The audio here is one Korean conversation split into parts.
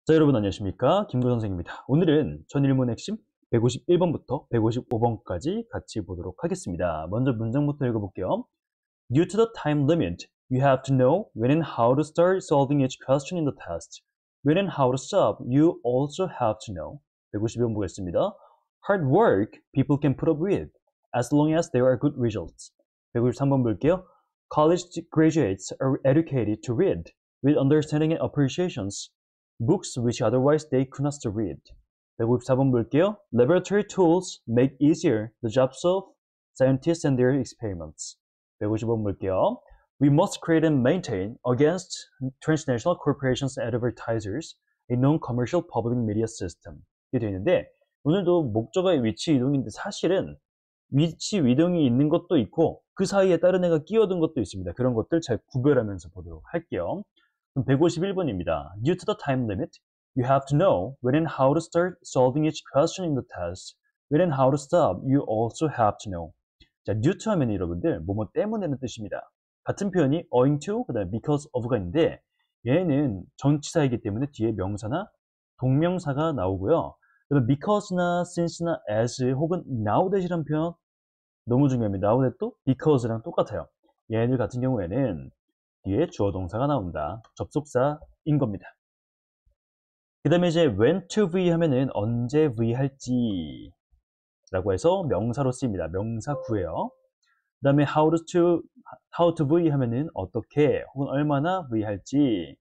자, 여러분 안녕하십니까? 김구 선생입니다. 오늘은 전일문 핵심 151번부터 155번까지 같이 보도록 하겠습니다. 먼저 문장부터 읽어볼게요. Due to the time limit, you have to know when and how to start solving each question in the test. When and how to stop, you also have to know. 152번 보겠습니다. Hard work people can put up with, as long as there are good results. 153번 볼게요. College graduates are educated to read, with understanding and appreciations, books which otherwise they could not read. 154번 볼게요. Laboratory tools make easier the jobs of scientists and their experiments. 155번 볼게요. We must create and maintain against transnational corporations and advertisers a non-commercial public media system. 이게 되어 있는데 오늘도 목적어의 위치 이동인데 사실은 위치 이동이 있는 것도 있고 그 사이에 다른 애가 끼어든 것도 있습니다. 그런 것들 잘 구별하면서 보도록 할게요. 151번입니다. Due to the time limit, you have to know when and how to start solving each question in the test. When and how to stop, you also have to know. 자, due to 하면 여러분들 뭐뭐 때문에는 뜻입니다. 같은 표현이 owing to, 그 다음에 because of가 있는데 얘는 전치사이기 때문에 뒤에 명사나 동명사가 나오고요. 그다음에 because나 since나 as 혹은 now that이라는 표현 너무 중요합니다. now that도 because랑 똑같아요. 얘네들 같은 경우에는 뒤에 주어 동사가 나온다. 접속사인 겁니다. 그 다음에 이제 when to v 하면은 언제 v 할지 라고 해서 명사로 쓰입니다. 명사 구예요. 그 다음에 how to v 하면은 어떻게 혹은 얼마나 v 할지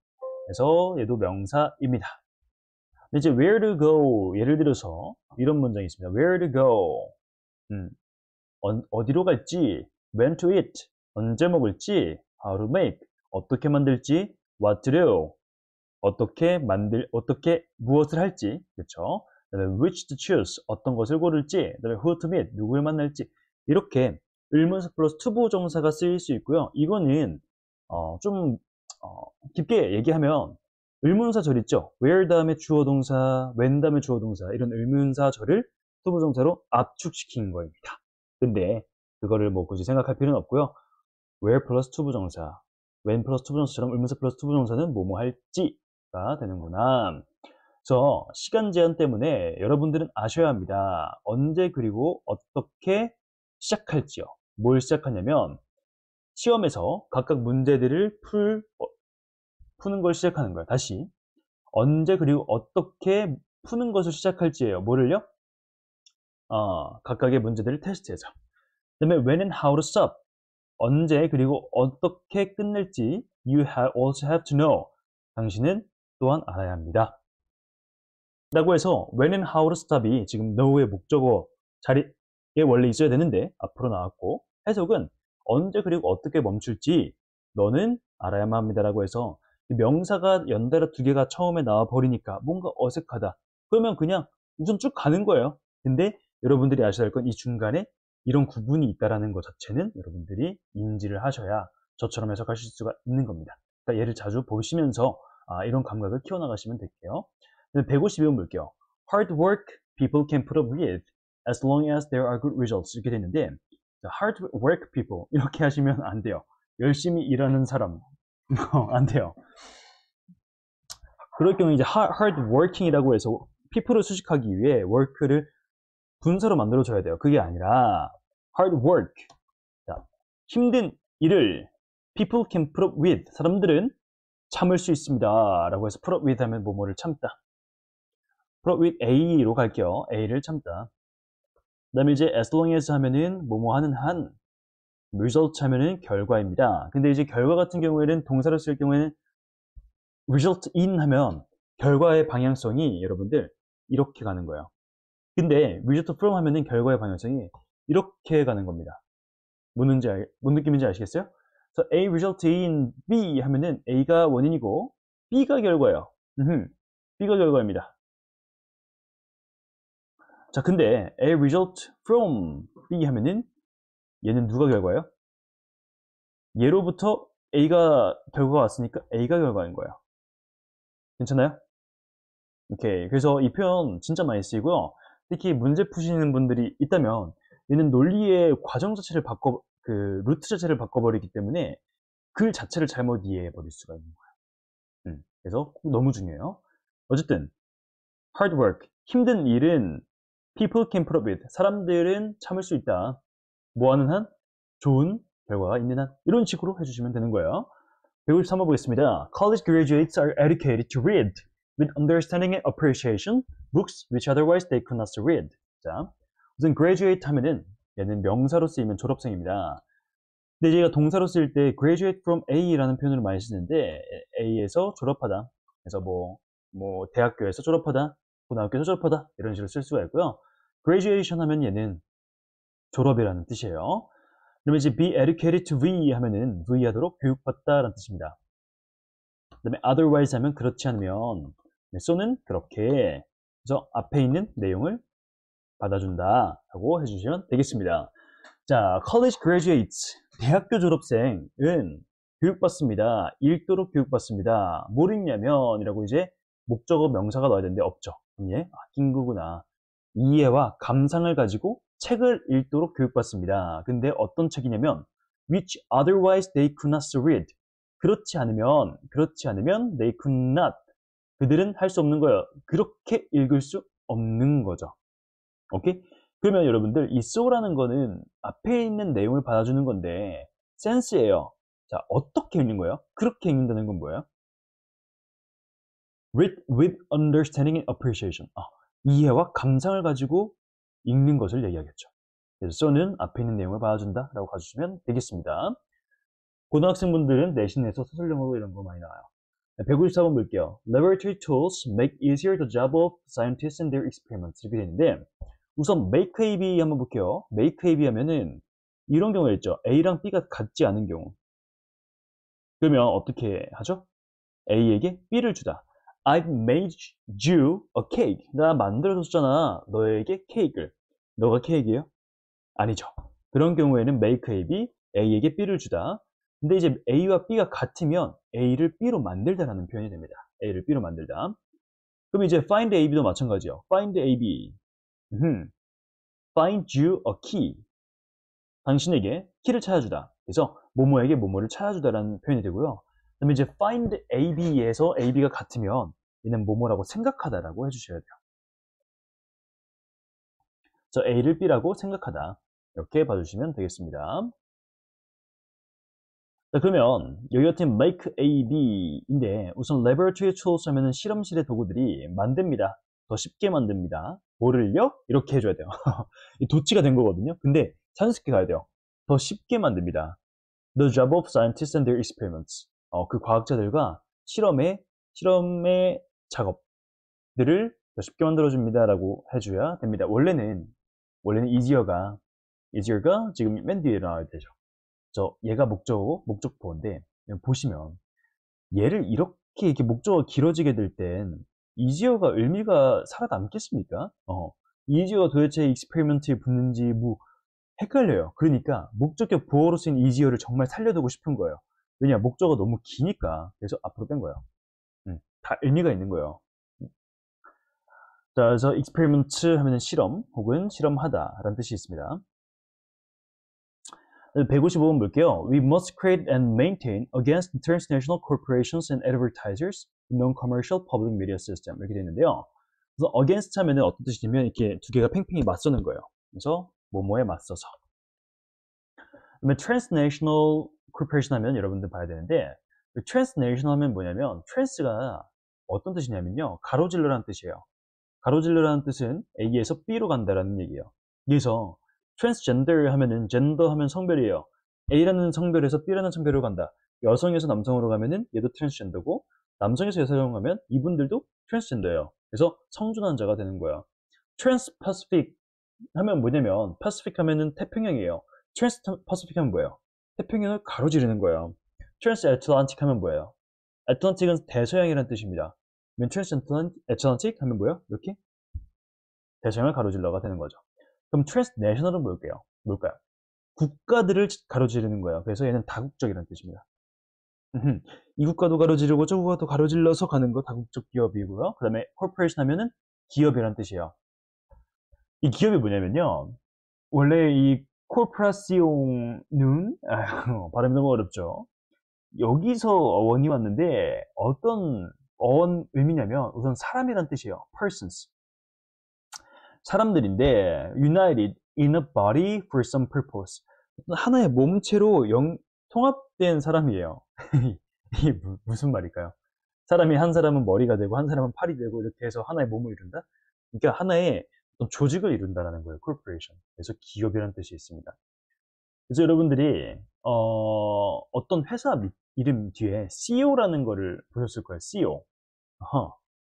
해서 얘도 명사입니다. 근데 이제 where to go 예를 들어서 이런 문장이 있습니다. where to go 어디로 갈지, when to eat 언제 먹을지, how to make 어떻게 만들지, what to do 어떻게 무엇을 할지, 그렇죠? 그다음에 which to choose 어떤 것을 고를지, 그다음에 who to meet 누구를 만날지 이렇게 의문사 플러스 투부정사가 쓰일 수 있고요. 이거는 좀 깊게 얘기하면 의문사절 있죠. where 다음에 주어 동사, when 다음에 주어 동사 이런 의문사절을 투부정사로 압축시킨 거입니다. 근데 그거를 뭐 굳이 생각할 필요는 없고요. where 플러스 투부정사, when 플러스 투부정사처럼 의문사 플러스 투부정사는 뭐뭐 할지가 되는구나. 저 시간 제한 때문에 여러분들은 아셔야 합니다. 언제 그리고 어떻게 시작할지요. 뭘 시작하냐면 시험에서 각각 문제들을 푸는 걸 시작하는 거예요. 다시 언제 그리고 어떻게 푸는 것을 시작할지예요. 뭐를요? 각각의 문제들을 테스트해서. 그 다음에 when and how to stop 언제 그리고 어떻게 끝낼지 also have to know 당신은 또한 알아야 합니다. 라고 해서 when and how to stop이 지금 know의 목적어 자리에 원래 있어야 되는데 앞으로 나왔고 해석은 언제 그리고 어떻게 멈출지 너는 알아야만 합니다 라고 해서 명사가 연달아 두 개가 처음에 나와 버리니까 뭔가 어색하다 그러면 그냥 우선 쭉 가는 거예요. 근데 여러분들이 아셔야 할 건 이 중간에 이런 구분이 있다는 것 자체는 여러분들이 인지를 하셔야 저처럼 해석하실 수가 있는 겁니다. 그러니까 얘를 자주 보시면서 이런 감각을 키워나가시면 될게요. 152번 볼게요. Hard work people can put up with as long as there are good results 이렇게 되는데 hard work people 이렇게 하시면 안 돼요. 열심히 일하는 사람 안 돼요. 그럴 경우 이제 hard working이라고 해서 people을 수식하기 위해 work를 분사로 만들어줘야 돼요. 그게 아니라 hard work 자, 힘든 일을 people can put up with 사람들은 참을 수 있습니다 라고 해서 put up with 하면 뭐뭐를 참다 put up with A로 갈게요. A를 참다 그 다음에 이제 as long as 하면은 뭐뭐 하는 한 result 하면은 결과입니다. 근데 이제 결과 같은 경우에는 동사를 쓸 경우에는 result in 하면 결과의 방향성이 여러분들 이렇게 가는 거예요. 근데 result from 하면은 결과의 방향성이 이렇게 가는 겁니다. 뭔 느낌인지 아시겠어요? 그래서 A result in B 하면은 A가 원인이고 B가 결과예요. B가 결과입니다. 자, 근데 A result from B 하면은 얘는 누가 결과예요? 얘로부터 A가 결과가 왔으니까 A가 결과인 거예요. 괜찮아요? 오케이. 그래서 이 표현 진짜 많이 쓰이고요. 특히 문제 푸시는 분들이 있다면 얘는 논리의 과정 자체를 루트 자체를 바꿔버리기 때문에 글 자체를 잘못 이해해 버릴 수가 있는 거예요. 그래서 너무 중요해요. 어쨌든 hard work, 힘든 일은 people can put up with, 사람들은 참을 수 있다. 뭐 하는 한? 좋은 결과가 있는 한. 이런 식으로 해주시면 되는 거예요. 153번 보겠습니다. College graduates are educated to read with understanding and appreciation books which otherwise they could not read. 자, 우선 graduate 하면은 얘는 명사로 쓰이면 졸업생입니다. 근데 제가 동사로 쓸 때 graduate from A라는 표현을 많이 쓰는데 A에서 졸업하다. 그래서 뭐 대학교에서 졸업하다, 고등학교에서 졸업하다 이런 식으로 쓸 수가 있고요. graduation 하면 얘는 졸업이라는 뜻이에요. 그러면 이제 be educated to V 하면은 V 하도록 교육받다라는 뜻입니다. 그 다음에 otherwise 하면 그렇지 않으면, so는 그렇게, 그래서 앞에 있는 내용을 받아준다 라고 해주시면 되겠습니다. 자, college graduates, 대학교 졸업생은 교육받습니다. 읽도록 교육받습니다. 뭘 읽냐면 이라고 이제 목적어 명사가 넣어야 되는데 없죠. 그럼 얘 낀 거구나. 이해와 감상을 가지고 책을 읽도록 교육받습니다. 근데 어떤 책이냐면 which otherwise they could not read. 그렇지 않으면 they could not, 그들은 할 수 없는 거예요. 그렇게 읽을 수 없는 거죠. 오케이? 그러면 여러분들 이 so라는 거는 앞에 있는 내용을 받아주는 건데 sense예요. 자, 어떻게 읽는 거예요? 그렇게 읽는다는 건 뭐예요? read with understanding and appreciation. 이해와 감상을 가지고 읽는 것을 얘기하겠죠. 그래서 so는 앞에 있는 내용을 받아준다 라고 가주시면 되겠습니다. 고등학생분들은 내신에서 서술형으로 이런 거 많이 나와요. 154번 볼게요. Laboratory tools make easier the job of scientists and their experiments. 이렇게 되는데 우선 make AB 한번 볼게요. make AB 하면은 이런 경우가 있죠. A랑 B가 같지 않은 경우. 그러면 어떻게 하죠? A에게 B를 주다. I've made you a cake. 나 만들어줬잖아. 너에게 케이크를. 너가 케이크예요? 아니죠. 그런 경우에는 make AB, A에게 B를 주다. 근데 이제 A와 B가 같으면 A를 B로 만들다라는 표현이 됩니다. A를 B로 만들다. 그럼 이제 find AB도 마찬가지요. find AB. find you a key. 당신에게 키를 찾아주다. 그래서 뭐뭐에게 뭐뭐를 찾아주다라는 표현이 되고요. 그다음에 이제 find AB에서 AB가 같으면 얘는 뭐뭐라고 생각하다라고 해주셔야 돼요. 그래서 A를 B라고 생각하다. 이렇게 봐주시면 되겠습니다. 자, 그러면 여기 같은 make AB인데 우선 laboratory tools 하면은 실험실의 도구들이 만듭니다. 더 쉽게 만듭니다. 뭐를요? 이렇게 해줘야 돼요. 이 도치가 된 거거든요. 근데 자연스럽게 가야 돼요. 더 쉽게 만듭니다. The job of scientists and their experiments. 그 과학자들과 실험의 작업들을 더 쉽게 만들어줍니다. 라고 해줘야 됩니다. 원래는 easier가 지금 맨 뒤에 나와야 되죠. 얘가 목적어고 목적보인데 보시면 얘를 이렇게 목적어가 길어지게 될 땐 easier가 의미가 살아남겠습니까? easier가 도대체 experiment에 붙는지 뭐 헷갈려요. 그러니까 목적격 보어로 쓰인 easier를 정말 살려두고 싶은 거예요. 왜냐, 목적어가 너무 기니까. 그래서 앞으로 뺀 거예요. 다 의미가 있는 거예요. 자, 그래서 experiment 하면 실험 혹은 실험하다 라는 뜻이 있습니다. 155번 볼게요. We must create and maintain against transnational corporations and advertisers non-commercial public media system. 이렇게 되어 있는데요. 그래서 against 하면은 어떤 뜻이냐면 이렇게 두 개가 팽팽히 맞서는 거예요. 그래서 뭐뭐에 맞서서. 그다음에 transnational corporation 하면 여러분들 봐야 되는데 transnational 하면 뭐냐면 trans가 어떤 뜻이냐면요. 가로질러라는 뜻이에요. 가로질러라는 뜻은 A에서 B로 간다라는 얘기예요. 그래서 transgender 하면은 gender 하면 성별이에요. A라는 성별에서 B라는 성별로 간다. 여성에서 남성으로 가면은 얘도 transgender고 남성에서 여성으로 가면 이분들도 transgender예요. 그래서 성전환자가 되는 거예요. trans-pacific 하면 뭐냐면 pacific 하면은 태평양이에요. trans-pacific 하면 뭐예요? 태평양을 가로지르는 거예요. trans-atlantic 하면 뭐예요? atlantic은 대서양이라는 뜻입니다. trans-atlantic 하면 뭐예요? 이렇게 대서양을 가로질러가 되는 거죠. 그럼 transnational은 뭘까요? 국가들을 가로지르는 거예요. 그래서 얘는 다국적이라는 뜻입니다. 이 국가도 가로지르고 저 국가도 가로질러서 가는 거 다국적 기업이고요. 그 다음에 corporation 하면은 기업이라는 뜻이에요. 이 기업이 뭐냐면요. 원래 이 corporacion은 발음이 너무 어렵죠. 여기서 원이 왔는데 어떤 어떤 의미냐면 우선 사람이란 뜻이에요. persons. 사람들인데 united in a body for some purpose. 하나의 몸체로 통합된 사람이에요. 이게 무슨 말일까요? 사람이 한 사람은 머리가 되고 한 사람은 팔이 되고 이렇게 해서 하나의 몸을 이룬다? 그러니까 하나의 어떤 조직을 이룬다라는 거예요. corporation. 그래서 기업이라는 뜻이 있습니다. 그래서 여러분들이 어떤 회사 이름 뒤에 CEO라는 거를 보셨을 거예요. CEO.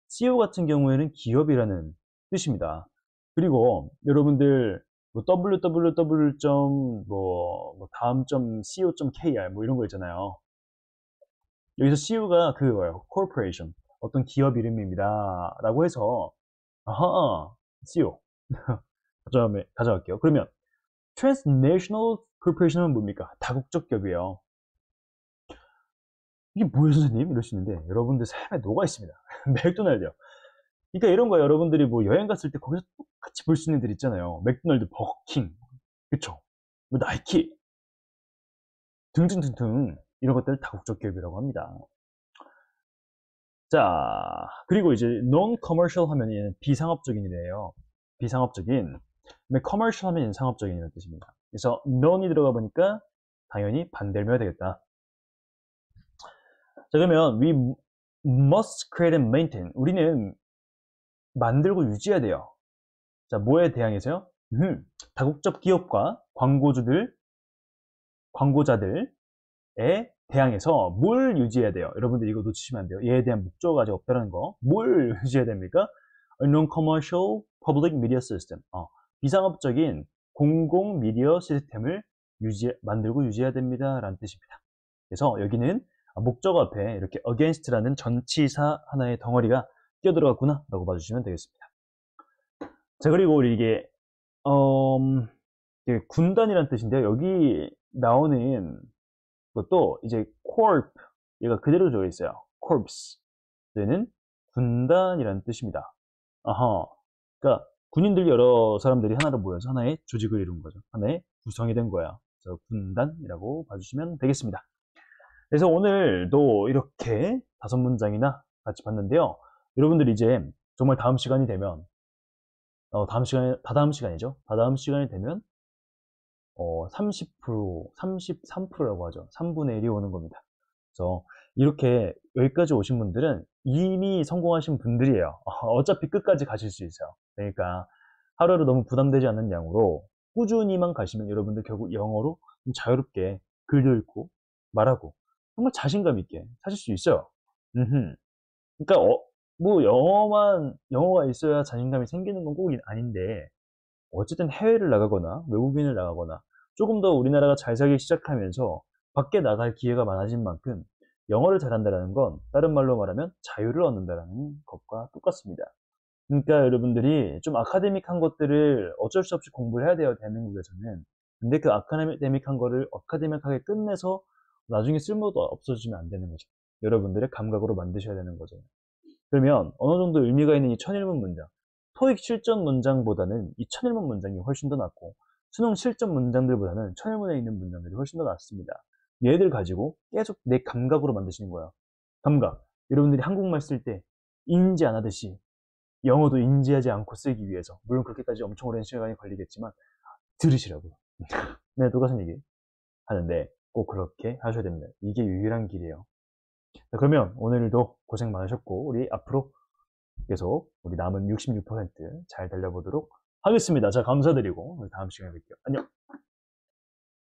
CEO 같은 경우에는 기업이라는 뜻입니다. 그리고 여러분들 뭐 www. 다음 .co.kr 뭐 이런 거 있잖아요. 여기서 CEO가 그거예요. corporation. 어떤 기업 이름입니다. 라고 해서 CEO. 가져갈게요. 그러면 transnational corporation은 뭡니까? 다국적 기업이에요. 이게 뭐예요, 선생님? 이럴 수 있는데 여러분들 삶에 녹아 있습니다. 맥도날드요. 그러니까 이런 거 여러분들이 뭐 여행 갔을 때 거기서 똑같이 볼 수 있는 들 있잖아요. 맥도날드, 버거킹, 그쵸? 뭐 나이키 등등등등 이런 것들 다국적 기업이라고 합니다. 자, 그리고 이제 non-commercial 하면 얘는 비상업적인 이래요. 비상업적인. 근데 commercial 하면 상업적인 이런 뜻입니다. 그래서 non이 들어가 보니까 당연히 반대를 해야 되겠다. 자, 그러면 we must create and maintain. 우리는 만들고 유지해야 돼요. 자, 뭐에 대항해서요? 다국적 기업과 광고자들에 대항해서 뭘 유지해야 돼요? 여러분들 이거 놓치시면 안 돼요. 얘에 대한 목적어가 아직 없다는 거. 뭘 유지해야 됩니까? A non-commercial public media system. 비상업적인 공공 미디어 시스템을 만들고 유지해야 됩니다. 라는 뜻입니다. 그래서 여기는 목적어 앞에 이렇게 against라는 전치사 하나의 덩어리가 끼어들어갔구나 라고 봐주시면 되겠습니다. 자, 그리고 우리 이게 군단이라는 뜻인데요. 여기 나오는 것도 이제 corp, 얘가 그대로 적어 있어요. corps. 얘는 군단이라는 뜻입니다. 그러니까 군인들 여러 사람들이 하나로 모여서 하나의 조직을 이룬 거죠. 하나의 구성이 된 거야. 그래서 군단이라고 봐주시면 되겠습니다. 그래서 오늘도 이렇게 5문장이나 같이 봤는데요. 여러분들 이제 정말 다음 시간이 되면 다다음 시간이 되면 30%, 33%라고 하죠. 3분의 1이 오는 겁니다. 그래서 이렇게 여기까지 오신 분들은 이미 성공하신 분들이에요. 어차피 끝까지 가실 수 있어요. 그러니까 하루하루 너무 부담되지 않는 양으로 꾸준히만 가시면 여러분들 결국 영어로 좀 자유롭게 글도 읽고 말하고 정말 자신감 있게 사실 수 있어요. 그러니까 뭐 영어가 있어야 자신감이 생기는 건 꼭 아닌데 어쨌든 해외를 나가거나 외국인을 나가거나 조금 더 우리나라가 잘 살기 시작하면서 밖에 나갈 기회가 많아진 만큼 영어를 잘한다는 건 다른 말로 말하면 자유를 얻는다는 것과 똑같습니다. 그러니까 여러분들이 좀 아카데믹한 것들을 어쩔 수 없이 공부를 해야 돼요, 대한민국에서는. 근데 그 아카데믹한 거를 아카데믹하게 끝내서 나중에 쓸모도 없어지면 안 되는 거죠. 여러분들의 감각으로 만드셔야 되는 거죠. 그러면 어느 정도 의미가 있는 이 1001문 문장, 토익 실전 문장보다는 이 1001문 문장이 훨씬 더 낫고 수능 실전 문장들보다는 1001문에 있는 문장들이 훨씬 더 낫습니다. 얘들 가지고 계속 내 감각으로 만드시는 거야. 감각. 여러분들이 한국말 쓸 때 인지 안 하듯이 영어도 인지하지 않고 쓰기 위해서, 물론 그렇게까지 엄청 오랜 시간이 걸리겠지만 들으시라고요. 네, 똑같은 얘기 하는데 꼭 그렇게 하셔야 됩니다. 이게 유일한 길이에요. 자, 그러면 오늘도 고생 많으셨고 우리 앞으로 계속 우리 남은 66% 잘 달려보도록 하겠습니다. 자, 감사드리고 우리 다음 시간에 뵐게요. 안녕.